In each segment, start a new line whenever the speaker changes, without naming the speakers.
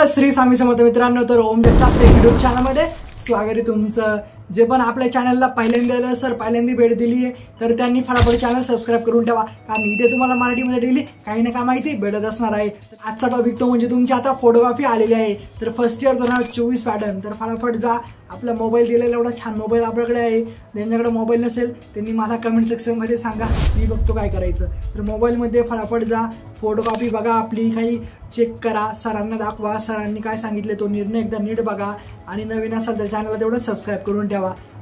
श्री स्वामी समर्थ मित्रांनो, तर ओम जगताप आपल्या यूट्यूब चॅनलमध्ये स्वागत आहे तुमचं। जे पण आपल्या चॅनलला पहिल्यांदा पहिल्यांदा भेट दिली आहे तर त्यांनी फटाफट चॅनल सबस्क्राइब करून ठेवा, कारण इथे तुम्हाला मराठीमध्ये डेली काही ना काही माहिती भेटत असणार आहे। तर आजचा टॉपिक तो म्हणजे तुमची आता फोटोग्राफी आलेली आहे, तर फर्स्ट इयर 2024 पॅटर्न। तर फटाफट जा, आपला मोबाईल दिलेला एवढा छान मोबाईल आपल्याकडे आहे। ज्यांच्याकडे मोबाईल नसेल त्यांनी मला कमेंट सेक्शनमध्ये सांगा, मी बघतो काय करायचं। तर मोबाईलमध्ये फटाफट जा, फोटोग्राफी बघा, आपली काही चेक करा, सरांना दाखवा, सरांनी काय सांगितले तो निर्णय एकदा नीट बघा, आणि नवीन असाल तर चॅनलला तेवढं सबस्क्राइब करून ठेवा।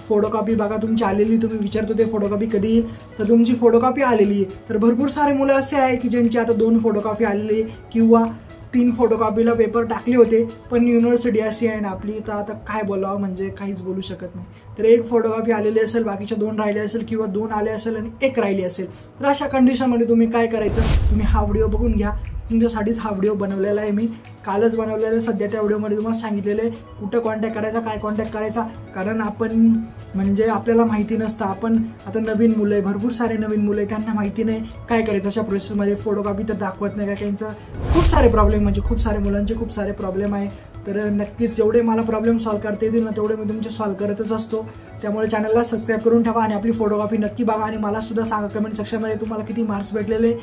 फोटोकॉपी बघा तुमची आलेली, तुम्ही विचारतो ते फोटोकॉपी कधी येईल, तर तुमची फोटोकॉपी आलेली आहे। तर भरपूर सारे मुलं असे आहे की ज्यांची आता 2 फोटोकॉपी आलेली किंवा 3 फोटोकॉपीला पेपर टाकले होते, पण युनिव्हर्सिटी अशी आहे ना आपली, तर आता काय बोलावं म्हणजे काहीच बोलू शकत नाही। तर 1 फोटोकॉपी आलेली असेल, बाकीच्या 2 राहिले असेल किंवा 2 आले असेल आणि 1 राहिली असेल, तर अशा कंडिशनमध्ये तुम्ही काय करायचं, तुम्ही हा व्हिडिओ बघून घ्या। तुमच्यासाठीच हा व्हिडिओ बनवलेला आहे, मी कालच बनवलेला आहे। सध्या त्या व्हिडिओमध्ये तुम्हाला सांगितलेलं आहे कुठं कॉन्टॅक्ट करायचा, काय कॉन्टॅक्ट करायचा, कारण आपण म्हणजे आपल्याला माहिती नसतं। आपण आता नवीन मुलं आहे, भरपूर सारे नवीन मुलं आहे, त्यांना माहिती नाही काय करायचं अशा प्रोसेसमध्ये। फोटोकॉपी तर दाखवत नाही, काहींचं खूप सारे प्रॉब्लेम, म्हणजे खूप सारे मुलांचे खूप सारे प्रॉब्लेम आहे। तर नक्कीच जेवढे मला प्रॉब्लेम सॉल्व्ह करता येतील ना तेवढे मी तुमचे सॉल्व्ह करतच असतो। त्यामुळे चॅनलला सबस्क्राइब करून ठेवा आणि आपली फोटोकॉपी नक्की बघा, आणि मला सुद्धा सांगा कमेंट सेक्शनमध्ये तुम्हाला किती मार्क्स भेटलेले,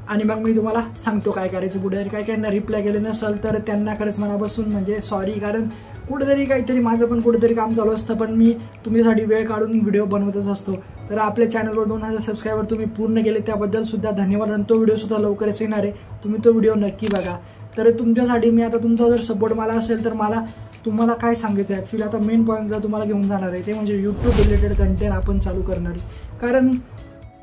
आणि मग मी तुम्हाला सांगतो काय करायचं पुढे। आणि काही ना रिप्लाय केले नसेल तर त्यांना खरंच मनापासून म्हणजे सॉरी, कारण कुठेतरी काहीतरी माझं पण कुठेतरी काम चालू असतं, पण मी तुमच्यासाठी वेळ काढून व्हिडिओ बनवतच असतो। तर आपल्या चॅनलवर 2000 सबस्क्रायबर तुम्ही पूर्ण केले त्याबद्दल सुद्धा धन्यवाद, आणि तो व्हिडिओसुद्धा लवकरच येणार आहे, तुम्ही तो व्हिडिओ नक्की बघा। तर तुमच्यासाठी मी आता तुमचा जर सपोर्ट मला असेल तर मला तुम्हाला काय सांगायचं आहे ॲक्च्युली, आता मेन पॉईंटला तुम्हाला घेऊन जाणार आहे, ते म्हणजे यूट्यूब रिलेटेड कंटेंट आपण चालू करणार आहे। कारण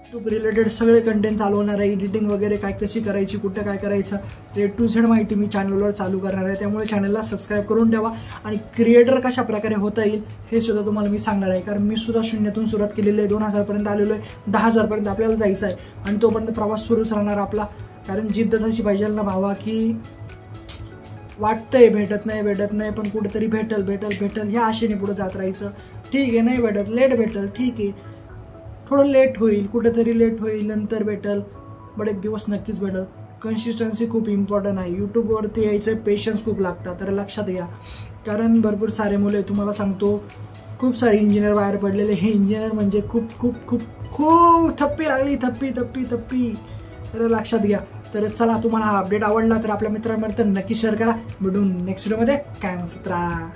यूट्यूब रिलेटेड सगळे कंटेंट चालू होणार आहे, एडिटिंग वगैरे काय कशी करायची, कुठं काय करायचं, A to Z माहिती मी चॅनलवर चालू करणार आहे। त्यामुळे चॅनलला सबस्क्राइब करून ठेवा, आणि क्रिएटर कशा प्रकारे होता येईल हे सुद्धा तुम्हाला मी सांगणार आहे, कारण मी सुद्धा शून्यातून सुरुवात केलेली आहे, 2000 पर्यंत आलेलो आहे, 10,000 पर्यंत आपल्याला जायचं आहे, आणि तोपर्यंत प्रवास सुरूच राहणार आपला। कारण जिद्दच अशी पाहिजे ना भावा, की वाटतंय भेटत नाही पण कुठेतरी भेटल ह्या आशेने पुढे जात राहायचं। ठीक आहे, नाही भेटत, लेट भेटल, ठीक आहे, थोडं लेट होईल, कुठेतरी लेट होईल, नंतर भेटल, बट एक दिवस नक्कीच भेटल। कन्सिस्टन्सी खूप इम्पॉर्टंट आहे, यूट्यूबवरती यायचं पेशन्स खूप लागतात, तर लक्षात घ्या। कारण भरपूर सारे मुलं तुम्हाला सांगतो, खूप सारे इंजिनियर बाहेर पडलेले, हे इंजिनियर म्हणजे खूप खूप खूप खूप थप्पी लागली, थप्पी, तर लक्षात घ्या। तर चला, तुम्हाला हा अपडेट आवडला तर आपल्या मित्रांपर्यंत नक्की शेअर करा, भेटून नेक्स्ट व्हिडिओमध्ये, काय मस्त राहा।